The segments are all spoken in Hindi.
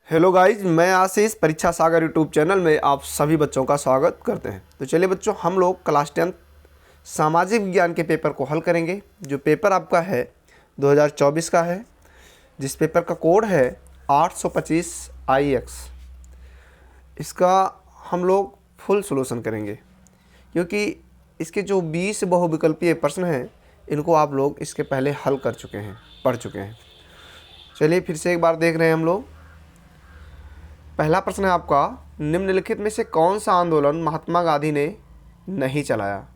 हेलो गाइज, मैं आशीष परीक्षा सागर यूट्यूब चैनल में आप सभी बच्चों का स्वागत करते हैं। तो चलिए बच्चों, हम लोग क्लास 10 सामाजिक विज्ञान के पेपर को हल करेंगे। जो पेपर आपका है 2024 का है, जिस पेपर का कोड है 825 IX। इसका हम लोग फुल सॉल्यूशन करेंगे, क्योंकि इसके जो 20 बहुविकल्पीय प्रश्न हैं इनको आप लोग इसके पहले हल कर चुके हैं, पढ़ चुके हैं। चलिए फिर से एक बार देख रहे हैं हम लोग। पहला प्रश्न है आपका, निम्नलिखित में से कौन सा आंदोलन महात्मा गांधी ने नहीं चलाया?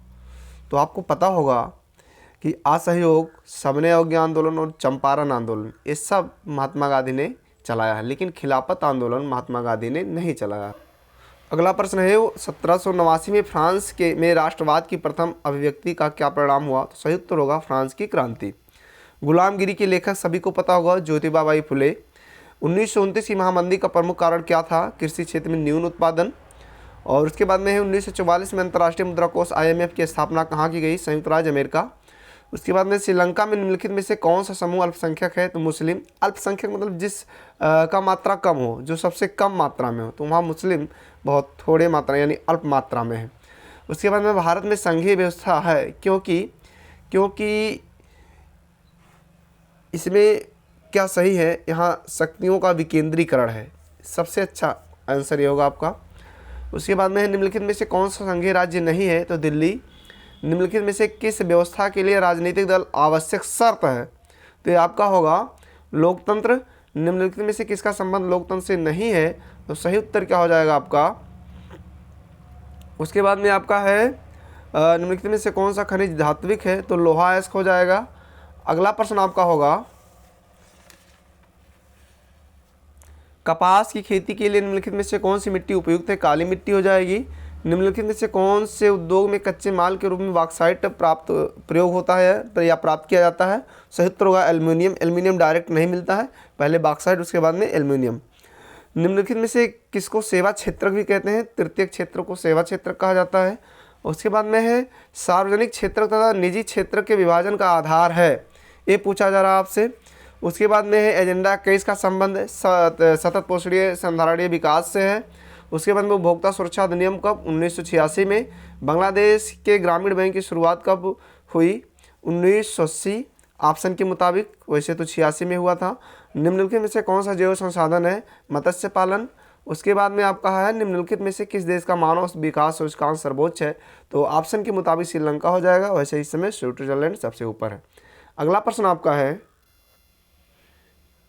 तो आपको पता होगा कि असहयोग, सबने योग्य आंदोलन और चंपारण आंदोलन ये सब महात्मा गांधी ने चलाया है, लेकिन खिलाफत आंदोलन महात्मा गांधी ने नहीं चलाया। अगला प्रश्न है, 1789 में फ्रांस में राष्ट्रवाद की प्रथम अभिव्यक्ति का क्या परिणाम हुआ? तो सही उत्तर होगा फ्रांस की क्रांति। गुलामगिरी के लेखक सभी को पता होगा ज्योतिबा बाई फुले। 1929 की महामंदी का प्रमुख कारण क्या था? कृषि क्षेत्र में न्यून उत्पादन। और उसके बाद में है 1944 में अंतर्राष्ट्रीय मुद्रा कोष IMF की स्थापना कहाँ की गई? संयुक्त राज्य अमेरिका। उसके बाद में श्रीलंका में निम्नलिखित में से कौन सा समूह अल्पसंख्यक है? तो मुस्लिम। अल्पसंख्यक मतलब जिस का मात्रा कम हो, जो सबसे कम मात्रा में हो, तो वहाँ मुस्लिम बहुत थोड़े मात्रा यानी अल्प मात्रा में है। उसके बाद में भारत में संघीय व्यवस्था है क्योंकि इसमें क्या सही है? यहाँ शक्तियों का विकेंद्रीकरण है, सबसे अच्छा आंसर ये होगा आपका। उसके बाद में निम्नलिखित में से कौन सा संघीय राज्य नहीं है? तो दिल्ली। निम्नलिखित में से किस व्यवस्था के लिए राजनीतिक दल आवश्यक शर्त है? तो ये आपका होगा लोकतंत्र। निम्नलिखित में से किसका संबंध लोकतंत्र से नहीं है? तो सही उत्तर क्या हो जाएगा आपका? उसके बाद में आपका है निम्नलिखित में से कौन सा खनिज धात्विक है? तो लोहा अयस्क हो जाएगा। अगला प्रश्न आपका होगा, कपास की खेती के लिए निम्नलिखित में से कौन सी मिट्टी उपयुक्त है? काली मिट्टी हो जाएगी। निम्नलिखित में से कौन से उद्योग में कच्चे माल के रूप में बॉक्साइट प्रयोग होता है या प्राप्त किया जाता है? सही उत्तर होगा एल्युमिनियम। एल्युमिनियम डायरेक्ट नहीं मिलता है, पहले बॉक्साइट उसके बाद में एल्युमिनियम। निम्नलिखित में से किसको सेवा क्षेत्रक भी कहते हैं? तृतीय क्षेत्र को सेवा क्षेत्रक कहा जाता है। उसके बाद में है सार्वजनिक क्षेत्र तथा निजी क्षेत्र के विभाजन का आधार है, ये पूछा जा रहा है आपसे। उसके बाद में है एजेंडा 21 का संबंध सतत पोषणीय संधारणीय विकास से है। उसके बाद में उपभोक्ता सुरक्षा अधिनियम कब? 1986 में। बांग्लादेश के ग्रामीण बैंक की शुरुआत कब हुई? 1980 ऑप्शन के मुताबिक, वैसे तो 86 में हुआ था। निम्नलिखित में से कौन सा जैव संसाधन है? मत्स्य पालन। उसके बाद में आपका है निम्नलिखित में से किस देश का मानव विकास सूचकांक सर्वोच्च है? तो ऑप्शन के मुताबिक श्रीलंका हो जाएगा, वैसे इस समय स्विट्जरलैंड सबसे ऊपर है। अगला प्रश्न आपका है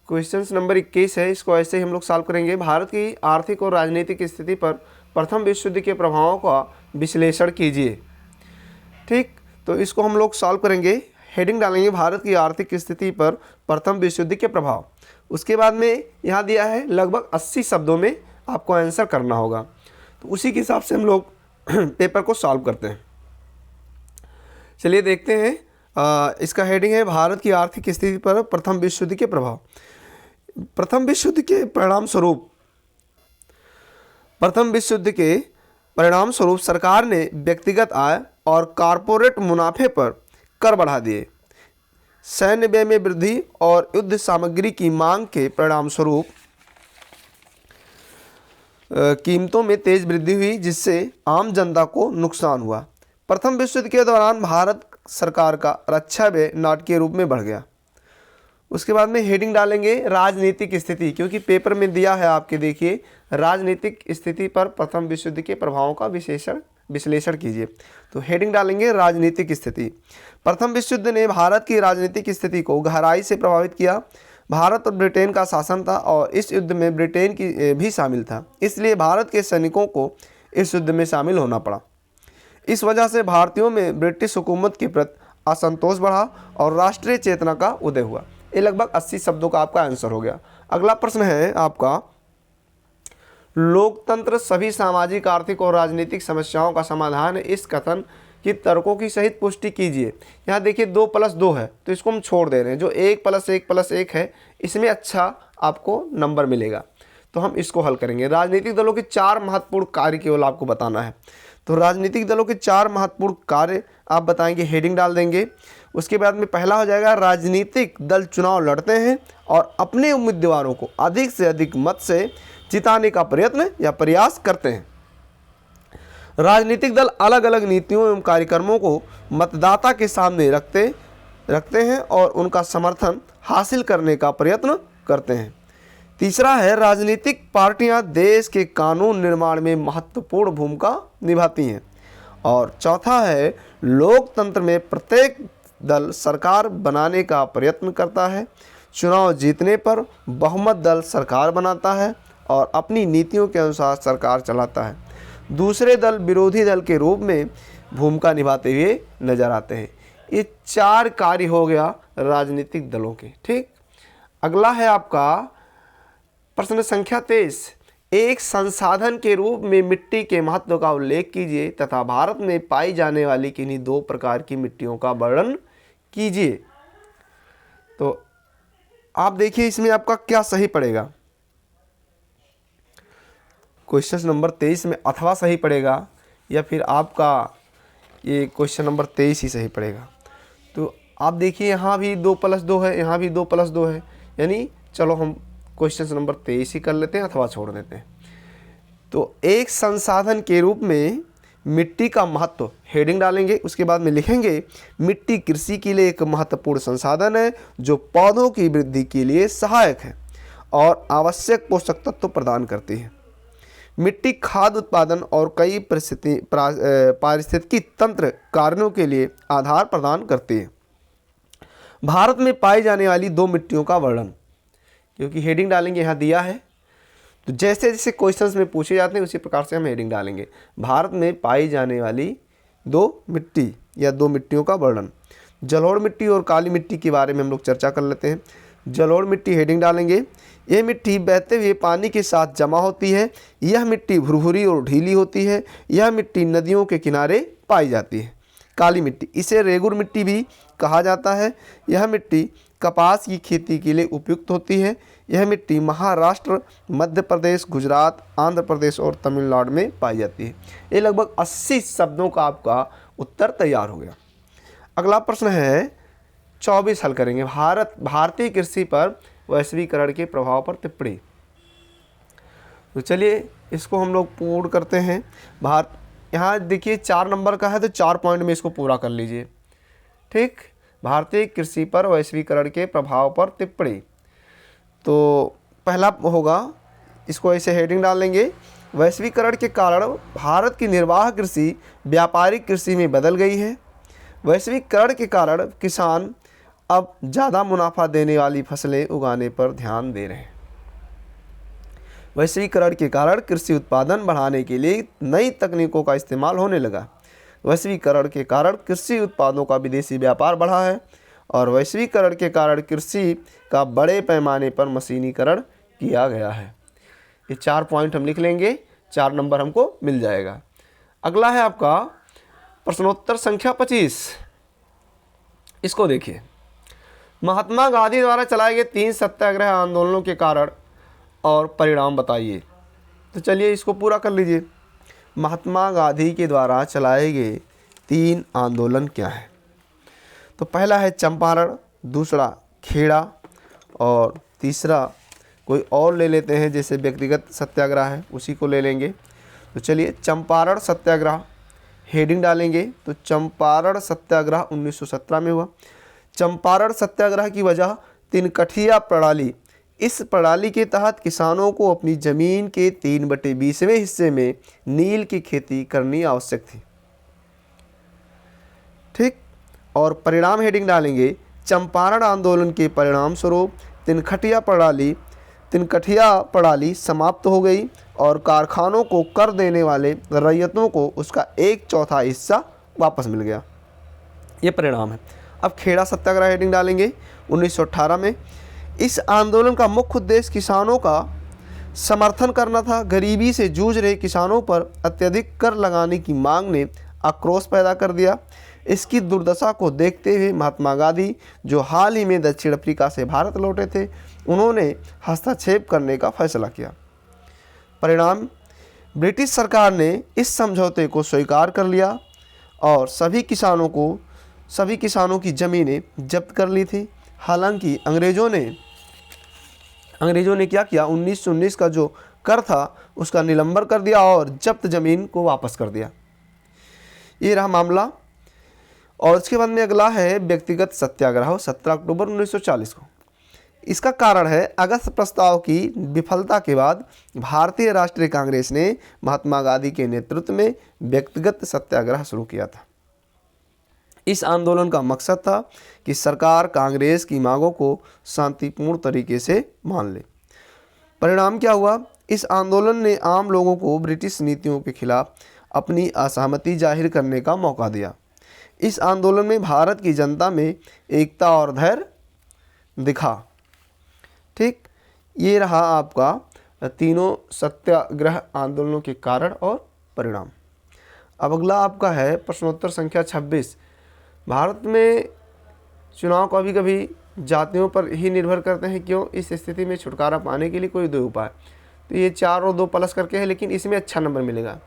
क्वेश्चन नंबर 21 है, इसको ऐसे ही हम लोग सॉल्व करेंगे। भारत की आर्थिक और राजनीतिक स्थिति पर प्रथम विश्व युद्ध के प्रभावों का विश्लेषण कीजिए। ठीक, तो इसको हम लोग सॉल्व करेंगे। हेडिंग डालेंगे भारत की आर्थिक स्थिति पर प्रथम विश्व युद्ध के प्रभाव। उसके बाद में यहाँ दिया है लगभग 80 शब्दों में आपको आंसर करना होगा, तो उसी के हिसाब से हम लोग पेपर को सॉल्व करते हैं। चलिए देखते हैं। इसका हेडिंग है भारत की आर्थिक स्थिति पर प्रथम विश्व युद्ध के प्रभाव। प्रथम विश्व युद्ध के परिणाम स्वरूप सरकार ने व्यक्तिगत आय और कॉरपोरेट मुनाफे पर कर बढ़ा दिए। सैन्य व्यय में वृद्धि और युद्ध सामग्री की मांग के परिणाम स्वरूप कीमतों में तेज वृद्धि हुई, जिससे आम जनता को नुकसान हुआ। प्रथम विश्व युद्ध के दौरान भारत सरकार का रक्षा व्यय नाटकीय रूप में बढ़ गया। उसके बाद में हेडिंग डालेंगे राजनीतिक स्थिति, क्योंकि पेपर में दिया है आपके, देखिए राजनीतिक स्थिति पर प्रथम विश्व युद्ध के प्रभावों का विश्लेषण कीजिए। तो हेडिंग डालेंगे राजनीतिक स्थिति। प्रथम विश्व युद्ध ने भारत की राजनीतिक स्थिति को गहराई से प्रभावित किया। भारत और ब्रिटेन का शासन था और इस युद्ध में ब्रिटेन की भी शामिल था, इसलिए भारत के सैनिकों को इस युद्ध में शामिल होना पड़ा। इस वजह से भारतीयों में ब्रिटिश हुकूमत के प्रति असंतोष बढ़ा और राष्ट्रीय चेतना का उदय हुआ। ये लगभग 80 शब्दों का आपका आंसर हो गया। अगला प्रश्न है आपका, लोकतंत्र सभी सामाजिक, आर्थिक और राजनीतिक समस्याओं का समाधान है, इस कथन की तर्कों की सहित पुष्टि कीजिए। यहाँ देखिए 2+2 है, तो इसको हम छोड़ दे रहे हैं। जो 1+1+1 है, इसमें अच्छा आपको नंबर मिलेगा, तो हम इसको हल करेंगे। राजनीतिक दलों के 4 महत्वपूर्ण कार्य केवल आपको बताना है। तो राजनीतिक दलों के 4 महत्वपूर्ण कार्य आप बताएंगे, हेडिंग डाल देंगे। उसके बाद में पहला हो जाएगा राजनीतिक दल चुनाव लड़ते हैं और अपने उम्मीदवारों को अधिक से अधिक मत से जिताने का प्रयत्न या प्रयास करते हैं। राजनीतिक दल अलग अलग नीतियों एवं कार्यक्रमों को मतदाता के सामने रखते हैं और उनका समर्थन हासिल करने का प्रयत्न करते हैं। तीसरा है राजनीतिक पार्टियां देश के कानून निर्माण में महत्वपूर्ण भूमिका निभाती हैं। और चौथा है लोकतंत्र में प्रत्येक दल सरकार बनाने का प्रयत्न करता है। चुनाव जीतने पर बहुमत दल सरकार बनाता है और अपनी नीतियों के अनुसार सरकार चलाता है। दूसरे दल विरोधी दल के रूप में भूमिका निभाते हुए नजर आते हैं। ये 4 कार्य हो गया राजनीतिक दलों के। ठीक, अगला है आपका प्रश्न संख्या 23। एक संसाधन के रूप में मिट्टी के महत्व का उल्लेख कीजिए तथा भारत में पाई जाने वाली किन्हीं 2 प्रकार की मिट्टियों का वर्णन कीजिए। तो आप देखिए इसमें आपका क्या सही पड़ेगा। क्वेश्चन नंबर 23 में अथवा सही पड़ेगा या फिर आपका ये क्वेश्चन नंबर 23 ही सही पड़ेगा। तो आप देखिए यहाँ भी 2+2 है, यहाँ भी 2+2 है, यानी चलो हम क्वेश्चन नंबर 23 ही कर लेते हैं, अथवा छोड़ देते हैं। तो एक संसाधन के रूप में मिट्टी का महत्व, हेडिंग डालेंगे, उसके बाद में लिखेंगे मिट्टी कृषि के लिए एक महत्वपूर्ण संसाधन है जो पौधों की वृद्धि के लिए सहायक है और आवश्यक पोषक तत्व प्रदान करती है। मिट्टी खाद्य उत्पादन और कई पारिस्थितिकी तंत्र कार्यों के लिए आधार प्रदान करती है। भारत में पाई जाने वाली 2 मिट्टियों का वर्णन, क्योंकि हेडिंग डालेंगे यहाँ दिया है, तो जैसे जैसे क्वेश्चंस में पूछे जाते हैं उसी प्रकार से हम हेडिंग डालेंगे। भारत में पाई जाने वाली 2 मिट्टी या 2 मिट्टियों का वर्णन। जलोढ़ मिट्टी और काली मिट्टी के बारे में हम लोग चर्चा कर लेते हैं। जलोढ़ मिट्टी हेडिंग डालेंगे, यह मिट्टी बहते हुए पानी के साथ जमा होती है। यह मिट्टी भुरभुरी और ढीली होती है। यह मिट्टी नदियों के किनारे पाई जाती है। काली मिट्टी, इसे रेगुर मिट्टी भी कहा जाता है। यह मिट्टी कपास की खेती के लिए उपयुक्त होती है। यह मिट्टी महाराष्ट्र, मध्य प्रदेश, गुजरात, आंध्र प्रदेश और तमिलनाडु में पाई जाती है। ये लगभग 80 शब्दों का आपका उत्तर तैयार हो गया। अगला प्रश्न है 24 हल करेंगे। भारतीय कृषि पर वैश्वीकरण के प्रभाव पर टिप्पणी। तो चलिए इसको हम लोग पूर्ण करते हैं। यहाँ देखिए 4 नंबर का है तो 4 पॉइंट में इसको पूरा कर लीजिए। ठीक, भारतीय कृषि पर वैश्वीकरण के प्रभाव पर टिप्पणी। तो पहला होगा, इसको ऐसे हेडिंग डालेंगे, वैश्वीकरण के कारण भारत की निर्वाह कृषि व्यापारिक कृषि में बदल गई है। वैश्वीकरण के कारण किसान अब ज़्यादा मुनाफा देने वाली फसलें उगाने पर ध्यान दे रहे हैं। वैश्वीकरण के कारण कृषि उत्पादन बढ़ाने के लिए नई तकनीकों का इस्तेमाल होने लगा। वैश्वीकरण के कारण कृषि उत्पादों का विदेशी व्यापार बढ़ा है और वैश्वीकरण के कारण कृषि का बड़े पैमाने पर मशीनीकरण किया गया है। ये 4 पॉइंट हम लिख लेंगे, 4 नंबर हमको मिल जाएगा। अगला है आपका प्रश्नोत्तर संख्या 25। इसको देखिए, महात्मा गांधी द्वारा चलाए गए 3 सत्याग्रह आंदोलनों के कारण और परिणाम बताइए। तो चलिए इसको पूरा कर लीजिए। महात्मा गांधी के द्वारा चलाए गए 3 आंदोलन क्या हैं? तो पहला है चंपारण, दूसरा खेड़ा और तीसरा कोई और ले लेते हैं, जैसे व्यक्तिगत सत्याग्रह है उसी को ले लेंगे। तो चलिए चंपारण सत्याग्रह हेडिंग डालेंगे। तो चंपारण सत्याग्रह 1917 में हुआ। चंपारण सत्याग्रह की वजह तिनकठिया प्रणाली, इस प्रणाली के तहत किसानों को अपनी ज़मीन के 3/20वें हिस्से में नील की खेती करनी आवश्यक थी। ठीक, और परिणाम हेडिंग डालेंगे, चंपारण आंदोलन के परिणाम स्वरूप तिनकठिया प्रणाली समाप्त हो गई और कारखानों को कर देने वाले रैयतों को उसका 1/4 हिस्सा वापस मिल गया। ये परिणाम है। अब खेड़ा सत्याग्रह हेडिंग डालेंगे 1918 में। इस आंदोलन का मुख्य उद्देश्य किसानों का समर्थन करना था। गरीबी से जूझ रहे किसानों पर अत्यधिक कर लगाने की मांग ने आक्रोश पैदा कर दिया। इसकी दुर्दशा को देखते हुए महात्मा गांधी, जो हाल ही में दक्षिण अफ्रीका से भारत लौटे थे, उन्होंने हस्तक्षेप करने का फैसला किया। परिणाम, ब्रिटिश सरकार ने इस समझौते को स्वीकार कर लिया और सभी किसानों की ज़मीनें जब्त कर ली थी। हालांकि अंग्रेज़ों ने क्या किया, 1919 का जो कर था उसका निलंबन कर दिया और जब्त ज़मीन को वापस कर दिया। ये रहा मामला। और उसके बाद में अगला है व्यक्तिगत सत्याग्रह 17 अक्टूबर 1940 को। इसका कारण है अगस्त प्रस्ताव की विफलता के बाद भारतीय राष्ट्रीय कांग्रेस ने महात्मा गांधी के नेतृत्व में व्यक्तिगत सत्याग्रह शुरू किया था। इस आंदोलन का मकसद था कि सरकार कांग्रेस की मांगों को शांतिपूर्ण तरीके से मान ले। परिणाम क्या हुआ, इस आंदोलन ने आम लोगों को ब्रिटिश नीतियों के खिलाफ अपनी असहमति जाहिर करने का मौका दिया। इस आंदोलन में भारत की जनता में एकता और धैर्य दिखा। ठीक, ये रहा आपका तीनों सत्याग्रह आंदोलनों के कारण और परिणाम। अब अगला आपका है प्रश्नोत्तर संख्या 26। भारत में चुनाव कभी कभी जातियों पर ही निर्भर करते हैं, क्यों? इस स्थिति में छुटकारा पाने के लिए कोई दो उपाय। तो ये 4 और 2 प्लस करके है, लेकिन इसमें अच्छा नंबर मिलेगा,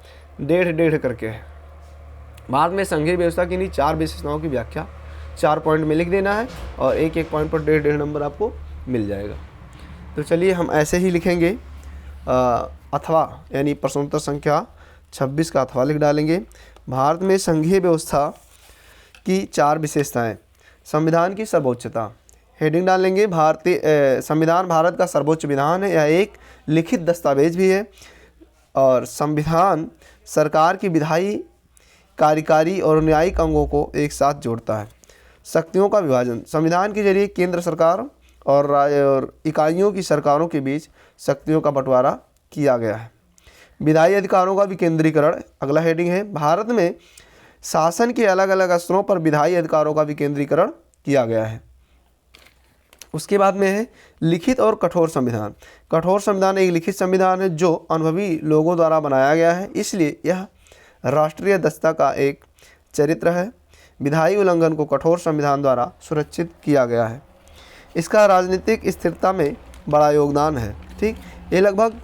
1.5 करके है। भारत में संघीय व्यवस्था की नहीं 4 विशेषताओं की व्याख्या 4 पॉइंट में लिख देना है और एक एक पॉइंट पर 1.5 नंबर आपको मिल जाएगा। तो चलिए हम ऐसे ही लिखेंगे अथवा, यानी प्रश्नोत्तर संख्या 26 का अथवा लिख डालेंगे। भारत में संघीय व्यवस्था की 4 विशेषताएं। संविधान की सर्वोच्चता, हेडिंग डालेंगे भारतीय संविधान भारत का सर्वोच्च विधान है, यह एक लिखित दस्तावेज भी है। और संविधान सरकार की विधायी, कार्यकारी और न्यायिक अंगों को एक साथ जोड़ता है। शक्तियों का विभाजन, संविधान के जरिए केंद्र सरकार और राज्य और इकाइयों की सरकारों के बीच शक्तियों का बंटवारा किया गया है। विधायी अधिकारों का विकेंद्रीकरण, अगला हेडिंग है। भारत में शासन के अलग अलग स्तरों पर विधायी अधिकारों का विकेंद्रीकरण किया गया है। उसके बाद में है लिखित और कठोर संविधान। कठोर संविधान एक लिखित संविधान है जो अनुभवी लोगों द्वारा बनाया गया है, इसलिए यह राष्ट्रीय दक्षता का एक चरित्र है। विधायी उल्लंघन को कठोर संविधान द्वारा सुरक्षित किया गया है। इसका राजनीतिक स्थिरता में बड़ा योगदान है। ठीक, ये लगभग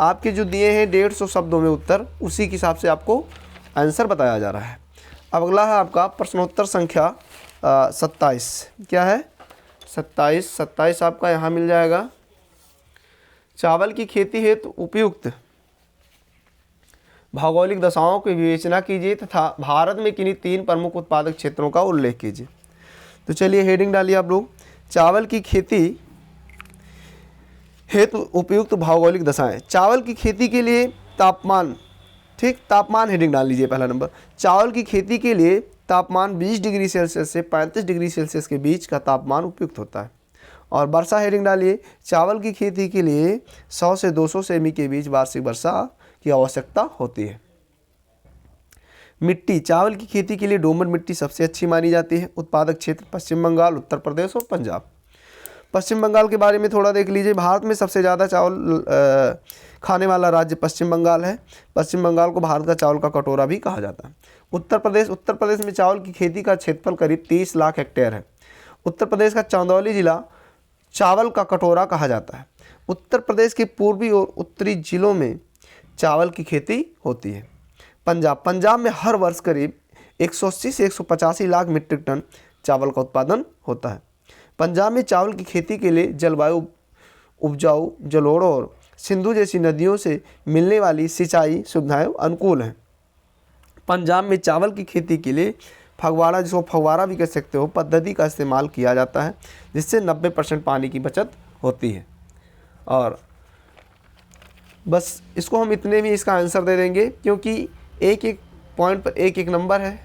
आपके जो दिए हैं 150 शब्दों में उत्तर, उसी के हिसाब से आपको आंसर बताया जा रहा है। अब अगला है आपका प्रश्नोत्तर संख्या 27। क्या है? 27 आपका यहाँ मिल जाएगा। चावल की खेती हेतु उपयुक्त भौगोलिक दशाओं की विवेचना कीजिए तथा भारत में किन्हीं 3 प्रमुख उत्पादक क्षेत्रों का उल्लेख कीजिए। तो चलिए हेडिंग डालिए आप लोग, चावल की खेती हेतु उपयुक्त भौगोलिक दशाएं। चावल की खेती के लिए तापमान, ठीक, तापमान हेडिंग डाल लीजिए पहला नंबर। चावल की खेती के लिए तापमान 20 डिग्री सेल्सियस से 35 डिग्री सेल्सियस के बीच का तापमान उपयुक्त होता है। और वर्षा हेडिंग डालिए, चावल की खेती के लिए 100 से 200 सेमी के बीच वार्षिक वर्षा की आवश्यकता होती है। मिट्टी, चावल की खेती के लिए दोमट मिट्टी सबसे अच्छी मानी जाती है। उत्पादक क्षेत्र पश्चिम बंगाल, उत्तर प्रदेश और पंजाब। पश्चिम बंगाल के बारे में थोड़ा देख लीजिए। भारत में सबसे ज़्यादा चावल खाने वाला राज्य पश्चिम बंगाल है। पश्चिम बंगाल को भारत का चावल का कटोरा भी कहा जाता है। उत्तर प्रदेश में चावल की खेती का क्षेत्रफल करीब 30 लाख हेक्टेयर है। उत्तर प्रदेश का चंदौली जिला चावल का कटोरा कहा जाता है। उत्तर प्रदेश के पूर्वी और उत्तरी जिलों में चावल की खेती होती है। पंजाब में हर वर्ष करीब 180 से 185 लाख मीट्रिक टन चावल का उत्पादन होता है। पंजाब में चावल की खेती के लिए जलवायु उपजाऊ, जलोढ़ और सिंधु जैसी नदियों से मिलने वाली सिंचाई सुविधाएं अनुकूल हैं। पंजाब में चावल की खेती के लिए फगवाड़ा, जिसको फव्वारा भी कह सकते हो, पद्धति का इस्तेमाल किया जाता है, जिससे 90% पानी की बचत होती है। और बस इसको हम इतने में इसका आंसर दे देंगे, क्योंकि एक एक पॉइंट पर एक एक नंबर है,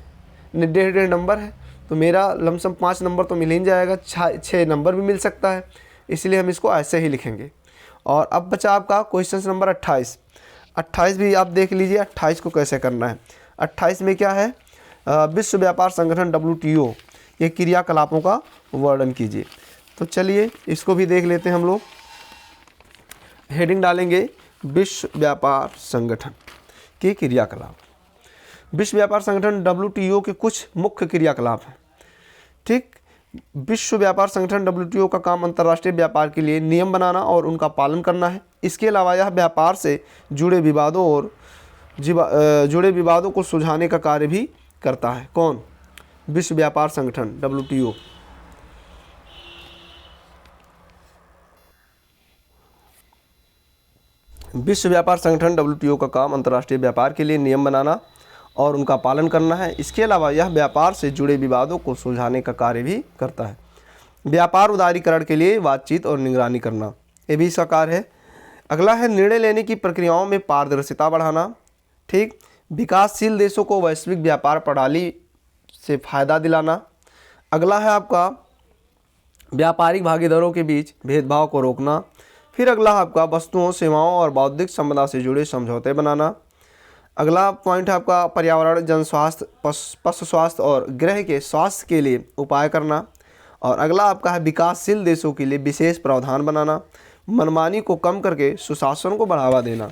1.5 नंबर है, तो मेरा लमसम 5 नंबर तो मिल ही जाएगा, 6 नंबर भी मिल सकता है, इसलिए हम इसको ऐसे ही लिखेंगे। और अब बचा आपका क्वेश्चन नंबर 28 भी आप देख लीजिए 28 को कैसे करना है। 28 में क्या है, विश्व व्यापार संगठन WTO ये क्रियाकलापों का वर्णन कीजिए। तो चलिए इसको भी देख लेते हैं हम लोग। हेडिंग डालेंगे विश्व व्यापार संगठन के क्रियाकलाप। विश्व व्यापार संगठन WTO के कुछ मुख्य क्रियाकलाप हैं। ठीक, विश्व व्यापार संगठन WTO का काम अंतर्राष्ट्रीय व्यापार के लिए नियम बनाना और उनका पालन करना है। इसके अलावा यह व्यापार से जुड़े विवादों को सुलझाने का कार्य भी करता है। कौन? विश्व व्यापार संगठन WTO। विश्व व्यापार संगठन WTO का काम अंतर्राष्ट्रीय व्यापार के लिए नियम बनाना और उनका पालन करना है। इसके अलावा यह व्यापार से जुड़े विवादों को सुलझाने का कार्य भी करता है। व्यापार उदारीकरण के लिए बातचीत और निगरानी करना, ये भी इसका कार्य है। अगला है निर्णय लेने की प्रक्रियाओं में पारदर्शिता बढ़ाना। ठीक, विकासशील देशों को वैश्विक व्यापार प्रणाली से फायदा दिलाना। अगला है आपका व्यापारिक भागीदारों के बीच भेदभाव को रोकना। फिर अगला है आपका वस्तुओं, सेवाओं और बौद्धिक संपदा से जुड़े समझौते बनाना। अगला पॉइंट है आपका पर्यावरण, जन स्वास्थ्य, पशु स्वास्थ्य और गृह के स्वास्थ्य के लिए उपाय करना। और अगला आपका है विकासशील देशों के लिए विशेष प्रावधान बनाना, मनमानी को कम करके सुशासन को बढ़ावा देना।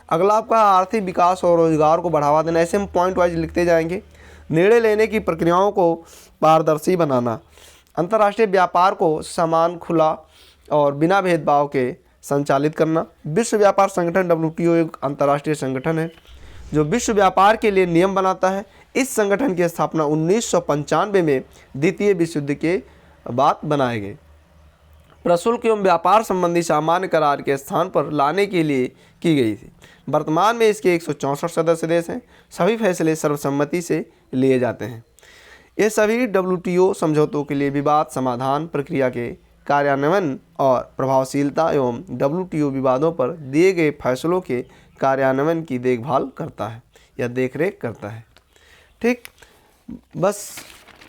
अगला आपका आर्थिक विकास और रोजगार को बढ़ावा देना। ऐसे हम पॉइंट वाइज लिखते जाएंगे। निर्णय लेने की प्रक्रियाओं को पारदर्शी बनाना, अंतर्राष्ट्रीय व्यापार को समान, खुला और बिना भेदभाव के संचालित करना। विश्व व्यापार संगठन WTO एक अंतर्राष्ट्रीय संगठन है जो विश्व व्यापार के लिए नियम बनाता है। इस संगठन की स्थापना 1995 में द्वितीय विश्व युद्ध के बाद बनाए गए प्रशुल्क एवं व्यापार संबंधी सामान्य करार के स्थान पर लाने के लिए की गई थी। वर्तमान में इसके 164 सदस्य देश हैं। सभी फैसले सर्वसम्मति से लिए जाते हैं। ये सभी WTO समझौतों के लिए विवाद समाधान प्रक्रिया के कार्यान्वयन और प्रभावशीलता एवं WTO विवादों पर दिए गए फैसलों के कार्यान्वयन की देखभाल करता है या देखरेख करता है। ठीक, बस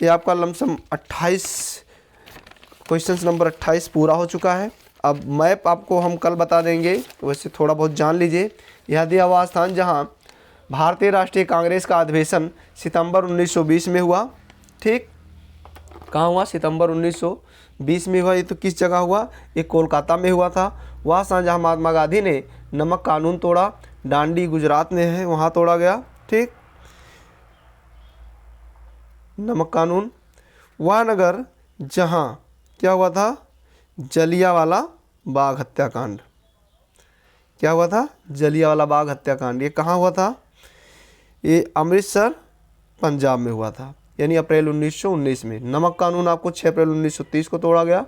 ये आपका लमसम 28 क्वेश्चन नंबर 28 पूरा हो चुका है। अब मैप आपको हम कल बता देंगे, वैसे थोड़ा बहुत जान लीजिए। यह दिया हुआ स्थान जहाँ भारतीय राष्ट्रीय कांग्रेस का अधिवेशन सितंबर 1920 में हुआ। ठीक, कहाँ हुआ? सितंबर 1920 में हुआ। ये तो किस जगह हुआ? ये कोलकाता में हुआ था। वह स्थान जहाँ महात्मा गांधी ने नमक कानून तोड़ा। डांडी गुजरात में है, वहाँ तोड़ा गया। ठीक, नमक कानून। वह नगर जहाँ क्या हुआ था? जलियांवाला बाग हत्याकांड। क्या हुआ था? जलियांवाला बाग हत्याकांड। ये कहाँ हुआ था? ये अमृतसर पंजाब में हुआ था, यानी अप्रैल 1919 में। नमक कानून आपको 6 अप्रैल 1930 को तोड़ा गया।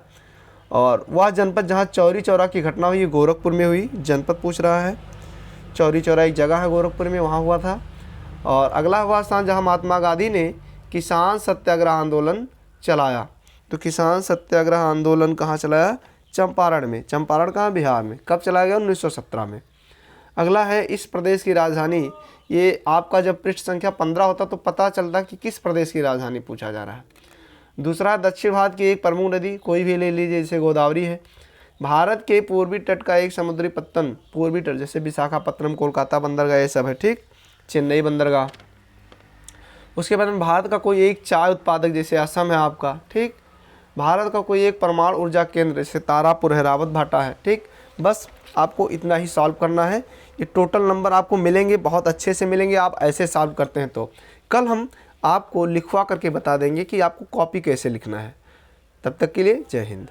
और वह जनपद जहाँ चौरी चौरा की घटना हुई, गोरखपुर में हुई। जनपद पूछ रहा है, चौरी चौरा एक जगह है गोरखपुर में, वहाँ हुआ था। और अगला हुआ स्थान जहाँ महात्मा गांधी ने किसान सत्याग्रह आंदोलन चलाया। तो किसान सत्याग्रह आंदोलन कहाँ चलाया? चंपारण में। चंपारण कहाँ? बिहार में। कब चलाया गया? 1917 में। अगला है इस प्रदेश की राजधानी। ये आपका जब पृष्ठ संख्या 15 होता तो पता चलता कि किस प्रदेश की राजधानी पूछा जा रहा है। दूसरा, दक्षिण भारत की एक प्रमुख नदी, कोई भी ले लीजिए, जैसे गोदावरी है। भारत के पूर्वी तट का एक समुद्री पत्तन, पूर्वी तट जैसे विशाखापत्तनम, कोलकाता बंदरगाह, ये सब है। ठीक, चेन्नई बंदरगाह। उसके बाद में भारत का कोई एक चाय उत्पादक, जैसे असम है आपका। ठीक, भारत का कोई एक परमाणु ऊर्जा केंद्र, जैसे तारापुर है, रावत भाटा है। ठीक, बस आपको इतना ही सॉल्व करना है। ये टोटल नंबर आपको मिलेंगे, बहुत अच्छे से मिलेंगे आप ऐसे सॉल्व करते हैं तो। कल हम आपको लिखवा करके बता देंगे कि आपको कॉपी कैसे लिखना है। तब तक के लिए जय हिंद।